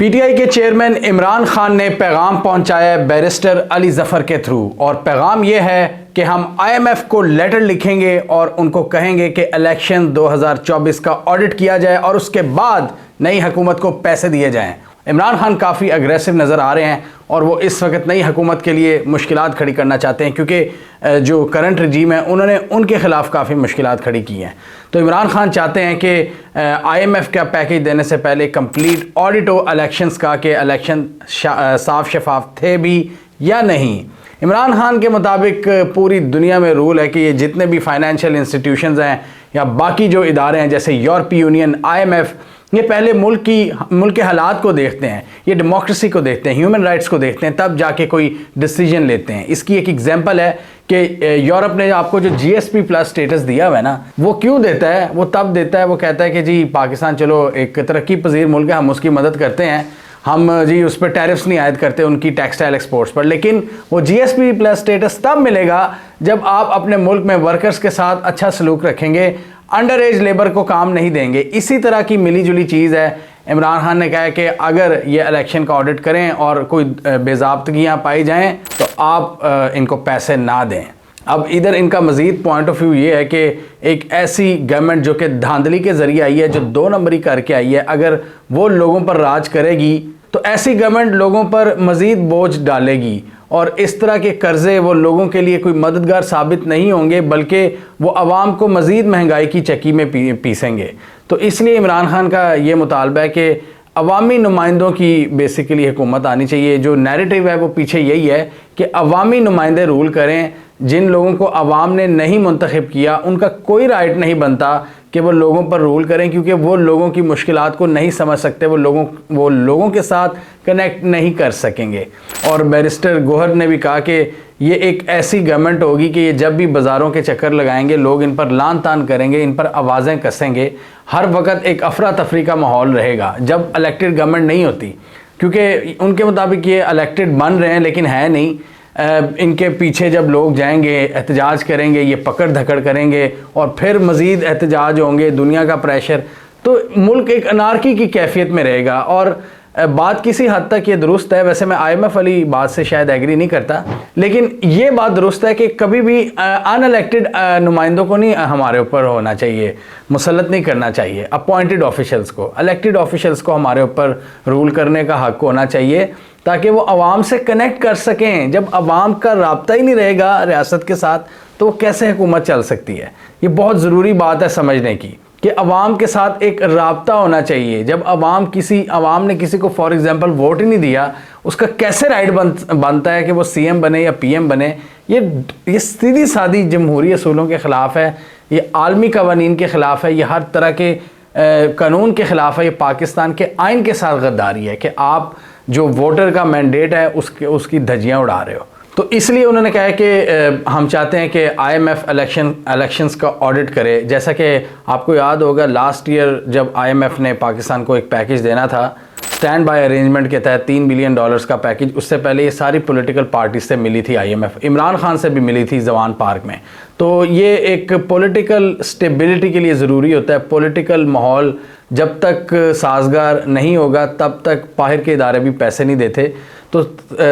PTI के chairman Imran Khan ने पैगाम पहुंचाया बैरिस्टर अली जफर के थ्रू, और पैगाम यह है कि हम आईएमएफ को लेटर लिखेंगे और उनको कहेंगे कि इलेक्शन 2024 का ऑडिट किया जाए और उसके बाद नई हुकूमत को पैसे दिए जाएं। इमरान खान काफ़ी अग्रेसिव नज़र आ रहे हैं और वो इस वक्त नई हुकूमत के लिए मुश्किलात खड़ी करना चाहते हैं, क्योंकि जो करंट रजीम है उन्होंने उनके ख़िलाफ़ काफ़ी मुश्किलात खड़ी की हैं। तो इमरान खान चाहते हैं कि आईएमएफ का पैकेज देने से पहले कंप्लीट ऑडिट हो इलेक्शंस का, कि इलेक्शन साफ शफाफ थे भी या नहीं। इमरान खान के मुताबिक पूरी दुनिया में रूल है कि ये जितने भी फाइनेंशियल इंस्टीट्यूशंस हैं या बाकी जो इदारे हैं जैसे यूरोपीय यूनियन, आईएमएफ, ये पहले मुल्क के हालात को देखते हैं, ये डेमोक्रेसी को देखते हैं, ह्यूमन राइट्स को देखते हैं, तब जाके कोई डिसीजन लेते हैं। इसकी एक एग्जांपल है कि यूरोप ने आपको जो जीएसपी प्लस स्टेटस दिया हुआ है ना, वो क्यों देता है? वो तब देता है, वो कहता है कि जी पाकिस्तान चलो एक तरक्की पजीर मुल्क है, हम उसकी मदद करते हैं, हम जी उस पर टैरिफ्स नहीं आयद करते उनकी टेक्सटाइल एक्सपोर्ट्स पर। लेकिन वो जीएसपी प्लस स्टेटस तब मिलेगा जब आप अपने मुल्क में वर्कर्स के साथ अच्छा सलूक रखेंगे, अंडर एज लेबर को काम नहीं देंगे। इसी तरह की मिली जुली चीज़ है। इमरान खान ने कहा है कि अगर ये इलेक्शन का ऑडिट करें और कोई बेज़ाब्तगियाँ पाई जाएं तो आप इनको पैसे ना दें। अब इधर इनका मज़ीद पॉइंट ऑफ व्यू ये है कि एक ऐसी गवर्नमेंट जो कि धांधली के ज़रिए आई है, जो 2 नंबरी करके आई है, अगर वो लोगों पर राज करेगी तो ऐसी गवर्नमेंट लोगों पर मज़ीद बोझ डालेगी और इस तरह के कर्ज़े वो लोगों के लिए कोई मददगार साबित नहीं होंगे, बल्कि वो आवाम को मज़ीद महंगाई की चक्की में पीसेंगे। तो इसलिए इमरान खान का ये मुतालबा है कि अवामी नुमाइंदों की बेसिकली हुकूमत आनी चाहिए। जो नैरेटिव है वो पीछे यही है कि अवामी नुमाइंदे रूल करें। जिन लोगों को अवाम ने नहीं मुंतखब किया उनका कोई राइट नहीं बनता कि वो लोगों पर रूल करें, क्योंकि वो लोगों की मुश्किलात को नहीं समझ सकते, वो लोगों के साथ कनेक्ट नहीं कर सकेंगे। और बैरिस्टर गोहर ने भी कहा कि ये एक ऐसी गवर्नमेंट होगी कि ये जब भी बाज़ारों के चक्कर लगाएंगे लोग इन पर लान तान करेंगे, इन पर आवाज़ें कसेंगे, हर वक्त एक अफरा तफरी का माहौल रहेगा जब इलेक्टेड गवर्नमेंट नहीं होती, क्योंकि उनके मुताबिक ये इलेक्टेड बन रहे हैं लेकिन है नहीं। इनके पीछे जब लोग जाएंगे, एहतजाज करेंगे, ये पकड़ धकड़ करेंगे और फिर मज़ीद एहतजाज होंगे, दुनिया का प्रेशर, तो मुल्क एक अनारकी की कैफियत में रहेगा। और बात किसी हद तक ये दुरुस्त है, वैसे मैं आईएमएफ वाली बात से शायद एग्री नहीं करता, लेकिन ये बात दुरुस्त है कि कभी भी अनइलेक्टेड नुमाइंदों को नहीं हमारे ऊपर होना चाहिए, मुसल्लत नहीं करना चाहिए। अपॉइंटेड ऑफिशल्स को, इलेक्टेड ऑफिशल्स को हमारे ऊपर रूल करने का हक होना चाहिए, ताकि वो आवाम से कनेक्ट कर सकें। जब आवाम का राब्ता ही नहीं रहेगा रियासत के साथ तो कैसे हुकूमत चल सकती है? ये बहुत ज़रूरी बात है समझने की कि अवाम के साथ एक राब्ता होना चाहिए। जब अवाम ने किसी को फॉर एग्ज़ाम्पल वोट ही नहीं दिया, उसका कैसे राइट बनता है कि वो सीएम बने या पीएम बने? ये सीधी सादी जमहूरी असूलों के ख़िलाफ़ है, ये आलमी कवानीन के ख़िलाफ़ है, ये हर तरह के कानून के ख़िलाफ़ है, ये पाकिस्तान के आइन के साथ गद्दारी है कि आप जो वोटर का मैंडेट है उसकी धज्जियाँ उड़ा रहे हो। तो इसलिए उन्होंने कहा है कि हम चाहते हैं कि आईएमएफ इलेक्शंस का ऑडिट करे। जैसा कि आपको याद होगा लास्ट ईयर जब आईएमएफ ने पाकिस्तान को एक पैकेज देना था स्टैंड बाय अरेंजमेंट के तहत $3 बिलियन का पैकेज, उससे पहले ये सारी पॉलिटिकल पार्टी से मिली थी आईएमएफ, इमरान खान से भी मिली थी जवान पार्क में। तो ये एक पॉलिटिकल स्टेबिलिटी के लिए ज़रूरी होता है। पॉलिटिकल माहौल जब तक साजगार नहीं होगा तब तक बाहर के इदारे भी पैसे नहीं देते। तो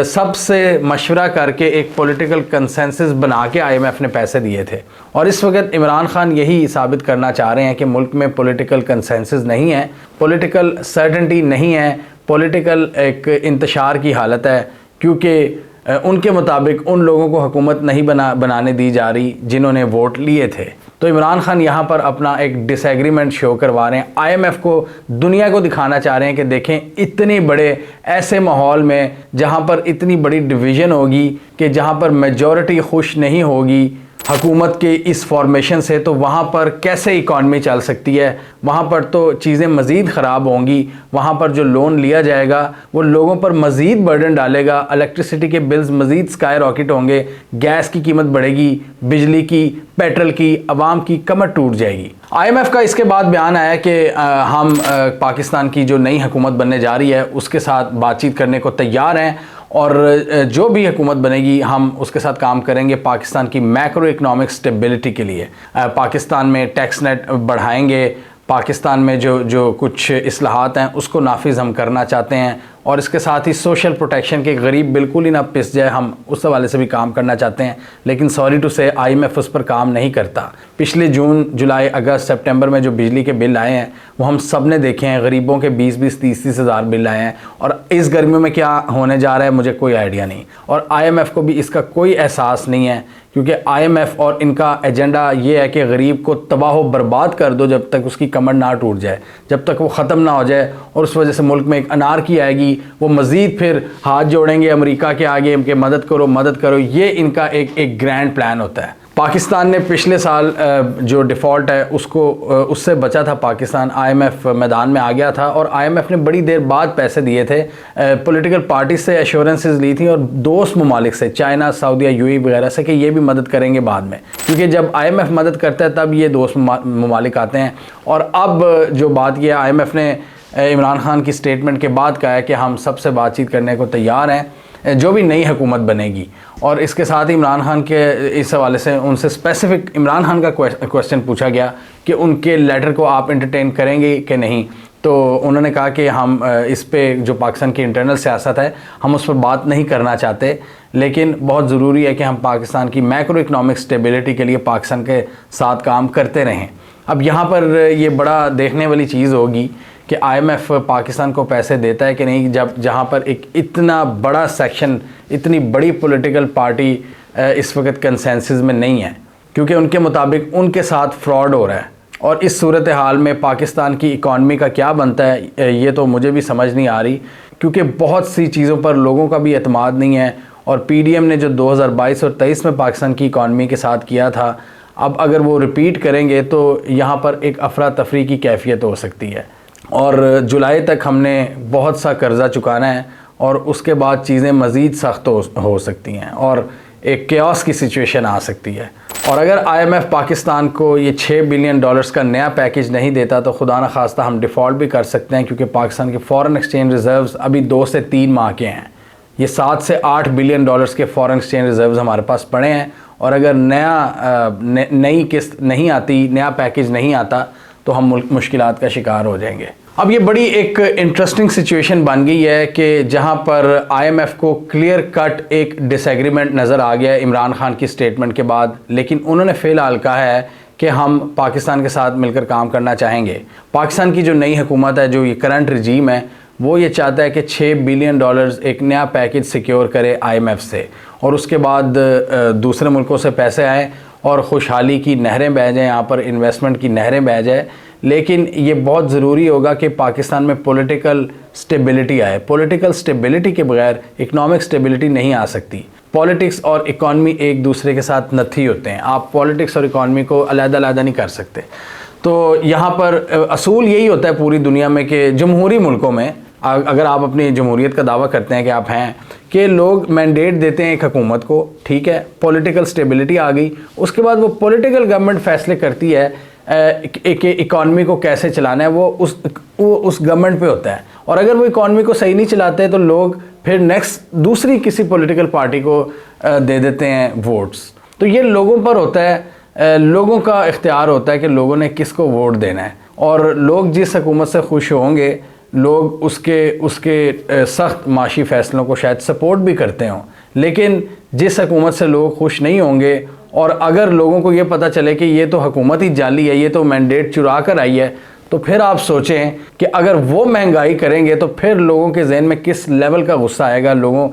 सबसे मशवरा करके एक पॉलिटिकल कंसेंसस बना के आईएमएफ ने पैसे दिए थे, और इस वक्त इमरान खान यही साबित करना चाह रहे हैं कि मुल्क में पॉलिटिकल कंसेंसस नहीं है, पॉलिटिकल सर्टेनिटी नहीं है, पॉलिटिकल एक इंतशार की हालत है, क्योंकि उनके मुताबिक उन लोगों को हुकूमत नहीं बनाने दी जा रही जिन्होंने वोट लिए थे। तो इमरान खान यहाँ पर अपना एक डिसएग्रीमेंट शो करवा रहे हैं, आईएमएफ को, दुनिया को दिखाना चाह रहे हैं कि देखें इतने बड़े ऐसे माहौल में जहाँ पर इतनी बड़ी डिवीज़न होगी कि जहाँ पर मेजॉरिटी खुश नहीं होगी हुकूमत के इस फॉर्मेशन से, तो वहाँ पर कैसे इकॉनमी चल सकती है? वहाँ पर तो चीज़ें मज़ीद ख़राब होंगी। वहाँ पर जो लोन लिया जाएगा वो लोगों पर मज़ीद बर्डन डालेगा, इलेक्ट्रिसिटी के बिल्स मज़ीद स्काई रॉकेट होंगे, गैस की कीमत बढ़ेगी, बिजली की, पेट्रोल की, आवाम की कमर टूट जाएगी। आईएमएफ का इसके बाद बयान आया कि हम पाकिस्तान की जो नई हुकूमत बनने जा रही है उसके साथ बातचीत करने को तैयार हैं और जो भी हुकूमत बनेगी हम उसके साथ काम करेंगे पाकिस्तान की मैक्रो इकनॉमिक स्टेबिलिटी के लिए। पाकिस्तान में टैक्स नेट बढ़ाएंगे, पाकिस्तान में जो कुछ इस्लाहात हैं उसको नाफिज हम करना चाहते हैं, और इसके साथ ही सोशल प्रोटेक्शन के गरीब बिल्कुल ही ना पिस जाए, हम उस हवाले से भी काम करना चाहते हैं। लेकिन सॉरी टू से IMF उस पर काम नहीं करता। पिछले जून, जुलाई, अगस्त, सितंबर में जो बिजली के बिल आए हैं वो हम सब ने देखे हैं। गरीबों के 20-20, 30-30 हज़ार बिल आए हैं, और इस गर्मियों में क्या होने जा रहा है मुझे कोई आइडिया नहीं, और IMF को भी इसका कोई एहसास नहीं है, क्योंकि IMF और इनका एजेंडा ये है कि गरीब को तबाह बर्बाद कर दो जब तक उसकी कमर ना टूट जाए, जब तक वो ख़त्म ना हो जाए, और उस वजह से मुल्क में एक अनारकी आएगी। वो मज़ीद फिर हाथ जोड़ेंगे अमेरिका के आगे कि मदद करो मदद करो। ये इनका एक ग्रैंड प्लान होता है। पाकिस्तान ने पिछले साल जो डिफ़ॉल्ट है उससे बचा था। पाकिस्तान IMF मैदान में आ गया था, और IMF ने बड़ी देर बाद पैसे दिए थे। पॉलिटिकल पार्टी से एश्योरेंसेस ली थी, और दोस्त ममालिक से, चाइना, सऊदीया, UAE वगैरह से, कि ये भी मदद करेंगे बाद में, क्योंकि जब IMF मदद करता है तब ये दोस्त ममालिक आते हैं। और अब जो बात यह है, IMF ने इमरान खान की स्टेटमेंट के बाद कहा है कि हम सबसे बातचीत करने को तैयार हैं, जो भी नई हुकूमत बनेगी। और इसके साथ ही इमरान खान के इस हवाले से उनसे स्पेसिफिक इमरान खान का क्वेश्चन पूछा गया कि उनके लेटर को आप एंटरटेन करेंगे कि नहीं। तो उन्होंने कहा कि हम इस पे जो पाकिस्तान की इंटरनल सियासत है हम उस पर बात नहीं करना चाहते, लेकिन बहुत ज़रूरी है कि हम पाकिस्तान की मैक्रो इकनॉमिक स्टेबिलिटी के लिए पाकिस्तान के साथ काम करते रहें। अब यहाँ पर ये बड़ा देखने वाली चीज़ होगी कि IMF पाकिस्तान को पैसे देता है कि नहीं, जहाँ पर एक इतना बड़ा सेक्शन, इतनी बड़ी पॉलिटिकल पार्टी इस वक्त कंसेंसस में नहीं है, क्योंकि उनके मुताबिक उनके साथ फ्रॉड हो रहा है। और इस सूरत हाल में पाकिस्तान की इकॉनमी का क्या बनता है ये तो मुझे भी समझ नहीं आ रही, क्योंकि बहुत सी चीज़ों पर लोगों का भी एतमाद नहीं है। और PDM ने जो 2022 और 23 में पाकिस्तान की इकॉनमी के साथ किया था, अब अगर वो रिपीट करेंगे तो यहाँ पर एक अफरा तफरी की कैफियत हो सकती है। और जुलाई तक हमने बहुत सा कर्ज़ा चुकाना है, और उसके बाद चीज़ें मज़ीद सख्त हो सकती हैं, और एक केओस की सिचुएशन आ सकती है। और अगर IMF पाकिस्तान को ये $6 बिलियन का नया पैकेज नहीं देता तो खुदा न खास्ता हम डिफ़ॉल्ट भी कर सकते हैं, क्योंकि पाकिस्तान के फ़ॉरेन एक्सचेंज रिज़र्व्स अभी 2 से 3 माह के हैं। ये 7 से 8 बिलियन डॉलर्स के फ़ॉरेन एक्सचेंज रिज़र्व्स हमारे पास पड़े हैं, और अगर नई किस्त नहीं आती, नया पैकेज नहीं आता, तो हम मुश्किलात का शिकार हो जाएंगे। अब ये बड़ी एक इंटरेस्टिंग सिचुएशन बन गई है कि जहां पर IMF को क्लियर कट एक डिसएग्रीमेंट नज़र आ गया है इमरान खान की स्टेटमेंट के बाद, लेकिन उन्होंने फ़िलहाल कहा है कि हम पाकिस्तान के साथ मिलकर काम करना चाहेंगे। पाकिस्तान की जो नई हुकूमत है, जो ये करंट रजीम है, वो ये चाहता है कि $6 बिलियन एक नया पैकेज सिक्योर करे IMF से, और उसके बाद दूसरे मुल्कों से पैसे आएँ और खुशहाली की नहरें बह जाएँ, यहाँ पर इन्वेस्टमेंट की नहरें बह जाए। लेकिन ये बहुत ज़रूरी होगा कि पाकिस्तान में पॉलिटिकल स्टेबिलिटी आए। पॉलिटिकल स्टेबिलिटी के बगैर इकोनॉमिक स्टेबिलिटी नहीं आ सकती। पॉलिटिक्स और इकॉनमी एक दूसरे के साथ नथी होते हैं, आप पॉलिटिक्स और इकॉनमी को अलग-अलग नहीं कर सकते। तो यहाँ पर असूल यही होता है पूरी दुनिया में कि जमहूरी मुल्कों में, अगर आप अपनी जमहूरियत का दावा करते हैं कि आप हैं, कि लोग मैंडेट देते हैं एक हुकूमत को, ठीक है, पॉलिटिकल स्टेबिलिटी आ गई, उसके बाद वो पॉलिटिकल गवर्नमेंट फ़ैसले करती है एक इकॉनमी को कैसे चलाना है, वो उस गवर्नमेंट पे होता है। और अगर वो इकॉनमी को सही नहीं चलाते तो लोग फिर नेक्स्ट दूसरी किसी पॉलिटिकल पार्टी को दे देते हैं वोट्स। तो ये लोगों पर होता है, लोगों का इख्तियार होता है कि लोगों ने किसको वोट देना है, और लोग जिस हुकूमत से खुश होंगे लोग उसके सख्त माशी फ़ैसलों को शायद सपोर्ट भी करते हों। लेकिन जिस हुकूमत से लोग खुश नहीं होंगे, और अगर लोगों को ये पता चले कि ये तो हुकूमत ही जाली है, ये तो मैंडेट चुरा कर आई है, तो फिर आप सोचें कि अगर वो महंगाई करेंगे तो फिर लोगों के जहन में किस लेवल का गुस्सा आएगा, लोगों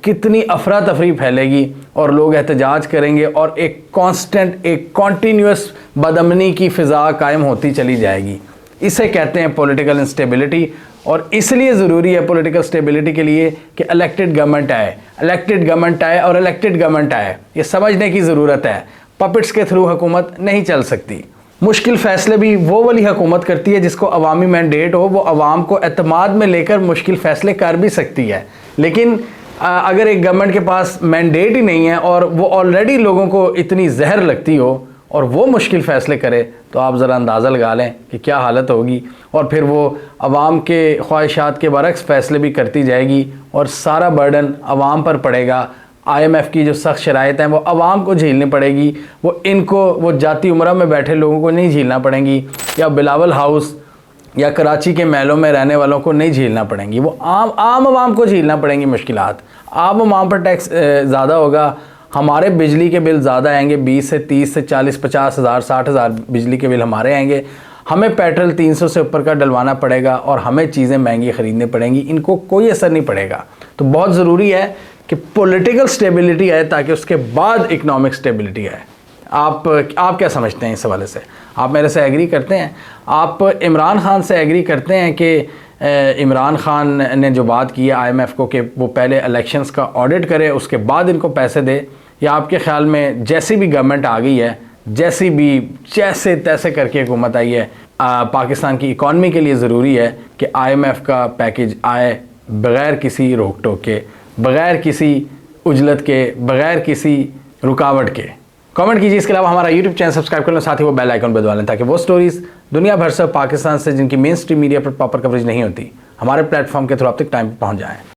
कितनी अफरा तफरी फैलेगी, और लोग एहतजाज करेंगे, और एक कांस्टेंट, एक कॉन्टीन्यूस बदअमनी की फ़िज़ा कायम होती चली जाएगी। इसे कहते हैं पॉलिटिकल इंस्टेबिलिटी। और इसलिए ज़रूरी है पॉलिटिकल स्टेबिलिटी के लिए कि इलेक्टेड गवर्नमेंट आए, इलेक्टेड गवर्नमेंट आए और इलेक्टेड गवर्नमेंट आए। ये समझने की ज़रूरत है, पपेट्स के थ्रू हुकूमत नहीं चल सकती। मुश्किल फ़ैसले भी वो वाली हुकूमत करती है जिसको अवामी मैंडेट हो, वो अवाम को एतमाद में लेकर मुश्किल फ़ैसले कर भी सकती है। लेकिन अगर एक गवर्नमेंट के पास मैंडेट ही नहीं है और वो ऑलरेडी लोगों को इतनी जहर लगती हो और वो मुश्किल फ़ैसले करे, तो आप ज़रा अंदाज़ा लगा लें कि क्या हालत होगी। और फिर वो अवाम के ख्वाहिशात के बरक्स फ़ैसले भी करती जाएगी, और सारा बर्डन अवाम पर पड़ेगा, IMF की जो सख्त शराइत हैं वो आवाम को झेलनी पड़ेगी, वो जाती उम्रा में बैठे लोगों को नहीं झेलना पड़ेंगी, या बिलावल हाउस या कराची के महलों में रहने वालों को नहीं झेलना पड़ेंगी, वो आम आवाम को झेलना पड़ेंगी मुश्किलात। आम आवाम पर टैक्स ज़्यादा होगा, हमारे बिजली के बिल ज़्यादा आएंगे, 20 से 30 से 40 50 हज़ार 60 हज़ार बिजली के बिल हमारे आएंगे, हमें पेट्रोल 300 से ऊपर का डलवाना पड़ेगा और हमें चीज़ें महंगी ख़रीदनी पड़ेंगी। इनको कोई असर नहीं पड़ेगा। तो बहुत ज़रूरी है कि पॉलिटिकल स्टेबिलिटी आए ताकि उसके बाद इकनॉमिक स्टेबिलिटी आए। आप क्या समझते हैं इस हवाले से? आप मेरे से एग्री करते हैं? आप इमरान खान से एग्री करते हैं कि इमरान खान ने जो बात की है IMF को कि वो पहले इलेक्शंस का ऑडिट करे उसके बाद इनको पैसे दे, या आपके ख़्याल में जैसी भी गवर्नमेंट आ गई है, जैसे तैसे करके हुकूमत आई है, पाकिस्तान की इकॉनमी के लिए ज़रूरी है कि IMF का पैकेज आए बग़ैर किसी रोक टोक के, बग़ैर किसी उजलत के, बग़ैर किसी रुकावट के? कमेंट कीजिए। इसके अलावा हमारा यूट्यूब चैनल सब्सक्राइब कर लें, साथ ही वो बेल आइकन बदवा लें ताकि वो स्टोरीज़ दुनिया भर से पाकिस्तान से जिनकी मेन स्ट्रीम मीडिया पर प्रॉपर कवरेज नहीं होती, हमारे प्लेटफॉर्म के थ्रू आप तक टाइम पर पहुँच जाएँ।